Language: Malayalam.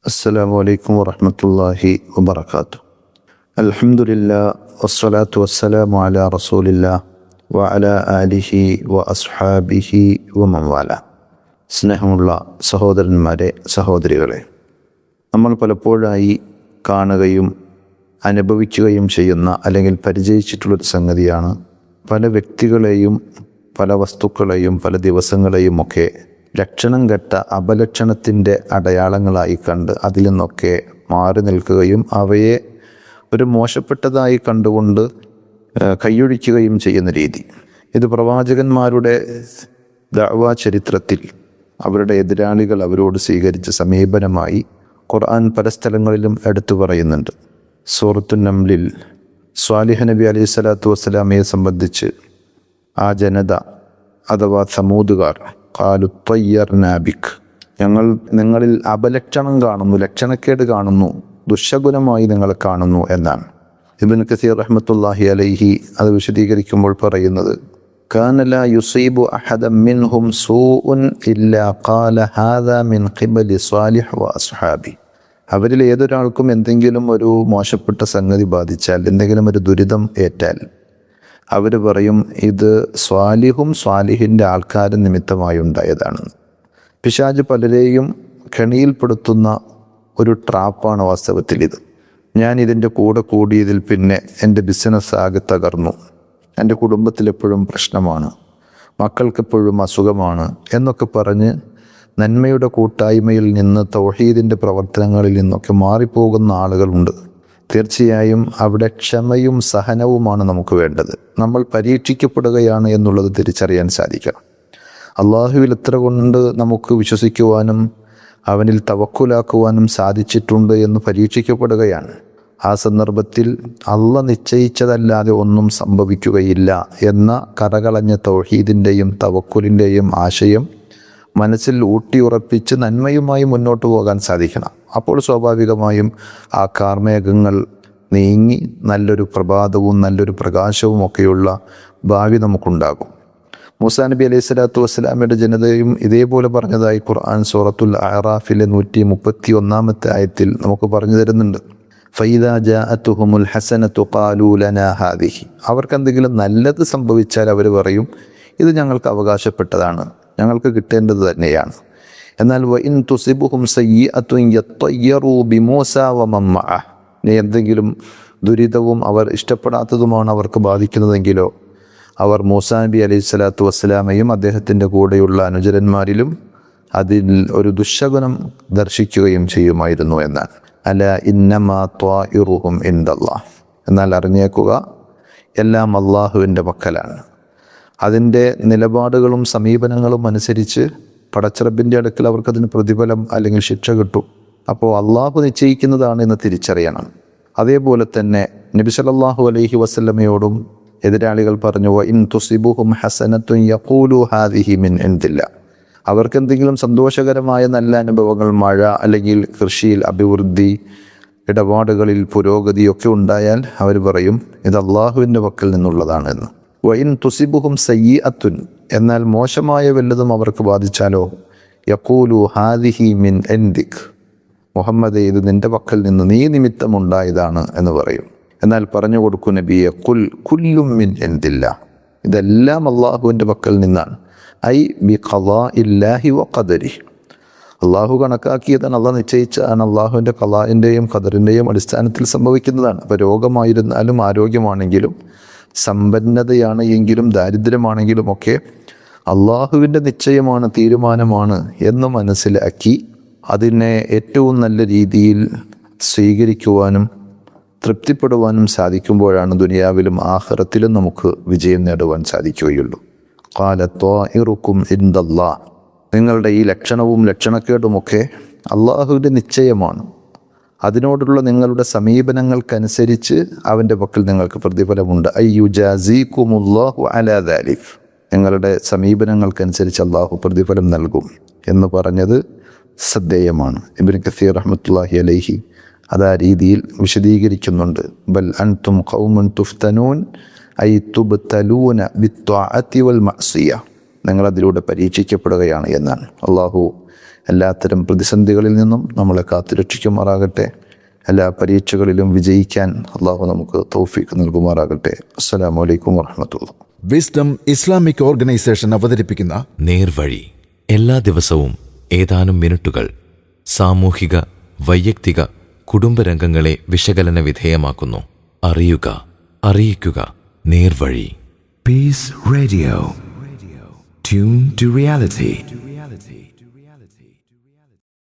അസ്സലാമു അലൈക്കും വറഹ്മത്തുള്ളാഹി വബറകാതുഹു. അൽഹംദുലില്ലാഹ് വസ്സലാത്തു വസ്സലാമു അലാ റസൂലില്ലാഹ് വഅലാ ആലിഹി വഅസ്ഹാബിഹി വമൻ വാല. സ്നേഹമുള്ള സഹോദരന്മാരെ, സഹോദരികളെ, നമ്മൾ പലപ്പോഴായി കാണുകയും അനുഭവിക്കുകയും ചെയ്യുന്ന അല്ലെങ്കിൽ പരിചയിച്ചിട്ടുള്ളൊരു സംഗതിയാണ് പല വ്യക്തികളെയും പല വസ്തുക്കളെയും പല ദിവസങ്ങളെയും ഒക്കെ ലക്ഷണം കെട്ട അപലക്ഷണത്തിൻ്റെ അടയാളങ്ങളായി കണ്ട് അതിൽ നിന്നൊക്കെ മാറി നിൽക്കുകയും അവയെ ഒരു മോശപ്പെട്ടതായി കണ്ടുകൊണ്ട് കൈയൊഴിക്കുകയും ചെയ്യുന്ന രീതി. ഇത് പ്രവാചകന്മാരുടെ ദഅ്വാ ചരിത്രത്തിൽ അവരുടെ എതിരാളികൾ അവരോട് സ്വീകരിച്ച സമീപനമായി ഖുർആൻ പല സ്ഥലങ്ങളിലും എടുത്തു പറയുന്നുണ്ട്. സൂറത്തുൻ നംലിൽ സ്വാലിഹ് നബി അലൈഹി സ്വലാത്തു വസ്സലാമയെ സംബന്ധിച്ച് ആ ജനത അഥവാ സമൂദുകാർ ഖാലു ത്വയ്യർനാ ബിക്, ഞങ്ങൾ നിങ്ങളിൽ അപലക്ഷണം കാണുന്നു, ലക്ഷണക്കേട് കാണുന്നു, ദുശഗുണമായി നിങ്ങളെ കാണുന്നു എന്നാണ്. ഇബ്നു കസീർ റഹ്മത്തുള്ളാഹി അലൈഹി അത് വിശദീകരിക്കുമ്പോൾ പറയുന്നത്, കാന ലാ യുസീബു അഹദൻ മിൻഹും സൂഉൻ ഇല്ലാ ഖാല ഹാദാ മിൻ ഖിബലി സ്വാലിഹ് വ അസ്ഹാബി. അവരിൽ ഏതൊരാൾക്കും എന്തെങ്കിലും ഒരു മോശപ്പെട്ട സംഗതി ബാധിച്ചാൽ, എന്തെങ്കിലും ഒരു ദുരിതം ഏറ്റാൽ അവർ പറയും ഇത് സ്വാലിഹും സ്വാലിഹിൻ്റെ ആൾക്കാരും നിമിത്തമായി ഉണ്ടായതാണ്. പിശാച് പലരെയും കെണിയിൽപ്പെടുത്തുന്ന ഒരു ട്രാപ്പാണ് വാസ്തവത്തിൽ ഇത്. ഞാൻ ഇതിൻ്റെ കൂടെ കൂടിയതിൽ പിന്നെ എൻ്റെ ബിസിനസ് ആകെ തകർന്നു, എൻ്റെ കുടുംബത്തിലെപ്പോഴും പ്രശ്നമാണ്, മക്കൾക്കെപ്പോഴും അസുഖമാണ് എന്നൊക്കെ പറഞ്ഞ് നന്മയുടെ കൂട്ടായ്മയിൽ നിന്ന് തൗഹീദിൻ്റെ പ്രവർത്തനങ്ങളിൽ നിന്നൊക്കെ മാറിപ്പോകുന്ന ആളുകളുണ്ട്. തീർച്ചയായും അവിടെ ക്ഷമയും സഹനവുമാണ് നമുക്ക് വേണ്ടത്. നമ്മൾ പരീക്ഷിക്കപ്പെടുകയാണ് എന്നുള്ളത് തിരിച്ചറിയാൻ സാധിക്കണം. അള്ളാഹുവിൽ എത്ര കൊണ്ട് നമുക്ക് വിശ്വസിക്കുവാനും അവനിൽ തവക്കുലാക്കുവാനും സാധിച്ചിട്ടുണ്ട് എന്ന് പരീക്ഷിക്കപ്പെടുകയാണ്. ആ സന്ദർഭത്തിൽ അള്ളാഹ് നിശ്ചയിച്ചതല്ലാതെ ഒന്നും സംഭവിക്കുകയില്ല എന്ന കറകളഞ്ഞ തൗഹീദിൻ്റെയും തവക്കുലിൻ്റെയും ആശയം മനസ്സിൽ ഊട്ടിയുറപ്പിച്ച് നന്മയുമായി മുന്നോട്ട് പോകാൻ സാധിക്കണം. അപ്പോൾ സ്വാഭാവികമായും ആ കാർമേഘങ്ങൾ നീങ്ങി നല്ലൊരു പ്രഭാതവും നല്ലൊരു പ്രകാശവും ഒക്കെയുള്ള ഭാവി നമുക്കുണ്ടാകും. മൂസാ നബി അലൈഹി സ്വലാത്തു വസ്സലാമയുടെ ജനതയും ഇതേപോലെ പറഞ്ഞതായി ഖുർആൻ സൂറത്തുൽ അഅറാഫിലെ 131 ആയത്തിൽ നമുക്ക് പറഞ്ഞു തരുന്നുണ്ട്. ഫൈദാ ജാഅത്തുഹുമുൽ ഹസനതു ഖാലൂ ലനാ ഹാദിഹി. അവർക്ക് എന്തെങ്കിലും നല്ലത് സംഭവിച്ചാൽ അവർ പറയും ഇത് ഞങ്ങൾക്ക് അവകാശപ്പെട്ടതാണ്, ഞങ്ങൾക്ക് കിട്ടേണ്ടത് തന്നെയാണ്. എന്നാൽ വഇൻ തുസിബുഹും സയ്യിഅത്തുൻ യത്തയ്യറൂ ബിമൂസാ വമൻ മഅഹ്. എന്തെങ്കിലും ദുരിതവും അവർ ഇഷ്ടപ്പെടാത്തതുമാണ് അവർക്ക് ബാധിക്കുന്നതെങ്കിലോ അവർ മൂസാ നബി അലൈഹി സ്വലാത്തു വസ്സലാമയും അദ്ദേഹത്തിൻ്റെ കൂടെയുള്ള അനുചരന്മാരിലും അതിൽ ഒരു ദുശഗുണം ദർശിക്കുകയും ചെയ്യുമായിരുന്നു എന്നാണ്. അല ഇന്നമാ ത്വാഇറുഹും ഇൻദല്ലാഹ്. എന്നാൽ അറിഞ്ഞേക്കുക, എല്ലാം അള്ളാഹുവിൻ്റെ പക്കലാണ്. അതിൻ്റെ നിലപാടുകളും സമീപനങ്ങളും അനുസരിച്ച് പടച്ചറബിൻ്റെ അടുക്കൽ അവർക്കതിന് പ്രതിഫലം അല്ലെങ്കിൽ ശിക്ഷ കിട്ടും. അപ്പോൾ അള്ളാഹു നിശ്ചയിക്കുന്നതാണ് എന്ന് തിരിച്ചറിയണം. അതേപോലെ തന്നെ നബി സല്ലല്ലാഹു അലൈഹി വസല്ലമയോടും എതിരാളികൾ പറഞ്ഞു, വഇൻ തുസിബുഹും ഹസനത്തുൻ യഖൂലു ഹാദിഹി മിൻ ഇൻദില്ലാഹ്. അവർക്കെന്തെങ്കിലും സന്തോഷകരമായ നല്ല അനുഭവങ്ങൾ, മഴ അല്ലെങ്കിൽ കൃഷിയിൽ അഭിവൃദ്ധി, ഇടപാടുകളിൽ പുരോഗതിയൊക്കെ ഉണ്ടായാൽ അവർ പറയും ഇത് അള്ളാഹുവിൻ്റെ പക്കൽ നിന്നുള്ളതാണ് എന്ന്. വഇൻ തുസിബുഹും സയ്യിഅത്തുൻ, എന്നാൽ മോശമായ വല്ലതും അവർക്ക് ബാധിച്ചാലോ യഖൂലു ഹാദിഹി മിൻ ഇൻദിക്, മുഹമ്മദേ ഇത് നിന്റെ പക്കൽ നിന്ന് നീ നിമിത്തമുണ്ടായതാണ് എന്ന് പറയും. എന്നാൽ പറഞ്ഞു കൊടുക്കൂ നബിയെ, കുൽ കുല്ലും മിൻ ഇൻദില്ലാഹ്, ഇതെല്ലാം അള്ളാഹുവിൻ്റെ പക്കൽ നിന്നാണ്. ഐ ബി ഖളാഇല്ലാഹി വ ഖദരിഹി, അള്ളാഹു കണക്കാക്കിയതാണ്, അള്ളാഹ് നിശ്ചയിച്ചതാണ്, അള്ളാഹുവിൻ്റെ ഖളാഇൻ്റെയും ഖദറിൻ്റെയും അടിസ്ഥാനത്തിൽ സംഭവിക്കുന്നതാണ്. അപ്പോൾ രോഗമായിരുന്നാലും ആരോഗ്യമാണെങ്കിലും സമ്പന്നതയാണ് എങ്കിലും ദാരിദ്ര്യമാണെങ്കിലും ഒക്കെ അള്ളാഹുവിൻ്റെ നിശ്ചയമാണ്, തീരുമാനമാണ് എന്ന് മനസ്സിലാക്കി അതിനെ ഏറ്റവും നല്ല രീതിയിൽ സ്വീകരിക്കുവാനും തൃപ്തിപ്പെടുവാനും സാധിക്കുമ്പോഴാണ് ദുനിയാവിലും ആഖിറത്തിലും നമുക്ക് വിജയം നേടുവാൻ സാധിക്കുകയുള്ളൂ. ഖാല ത്വാഇറുക്കും ഇൻദല്ലാഹ്, നിങ്ങളുടെ ഈ ലക്ഷണവും ലക്ഷണക്കേടുമൊക്കെ അള്ളാഹുവിൻ്റെ നിശ്ചയമാണ്. അതിനോടുള്ള നിങ്ങളുടെ സമീപനങ്ങൾക്കനുസരിച്ച് അവൻ്റെ പക്കൽ നിങ്ങൾക്ക് പ്രതിഫലമുണ്ട്. അയ്യുജാസികുമുല്ലാഹു അലാ ദാലിക്, നിങ്ങളുടെ സമീപനങ്ങൾക്കനുസരിച്ച് അള്ളാഹു പ്രതിഫലം നൽകും എന്ന് പറഞ്ഞത് ശ്രദ്ധേയമാണ്. ഇബ്നു കസീർ റഹ്മത്തുള്ളാഹി അലൈഹി അത് ആ രീതിയിൽ വിശദീകരിക്കുന്നുണ്ട്. ബൽ അൻതും ഖൗമുൻ തുഫ്തനൂൻ ഐ തുബ്തലൂന ബിത്ത്വാഅതി വൽ മഅസിയ, നിങ്ങളതിലൂടെ പരീക്ഷിക്കപ്പെടുകയാണ് എന്നാണ്. അള്ളാഹു എല്ലാത്തരം പ്രതിസന്ധികളിൽ നിന്നും നമ്മളെ കാത്തുരക്ഷിക്കുമാറാകട്ടെ. എല്ലാ പരീക്ഷകളിലും വിജയിക്കാൻ അള്ളാഹു നമുക്ക് തൗഫീഖ് നൽകുമാറാകട്ടെ. അസ്സലാമു അലൈക്കും വറഹ്മത്തുള്ളാഹി. വിസ്ഡം ഇസ്ലാമിക് ഓർഗനൈസേഷൻ അവതരിപ്പിക്കുന്ന നേർവഴി എല്ലാ ദിവസവും ഏതാനും മിനിറ്റുകൾ സാമൂഹിക, വൈയക്തിക, കുടുംബരംഗങ്ങളെ വിശകലന വിധേയമാക്കുന്നു. അറിയുക, അറിയിക്കുക. നേർവഴി. Peace Radio. Tune to reality.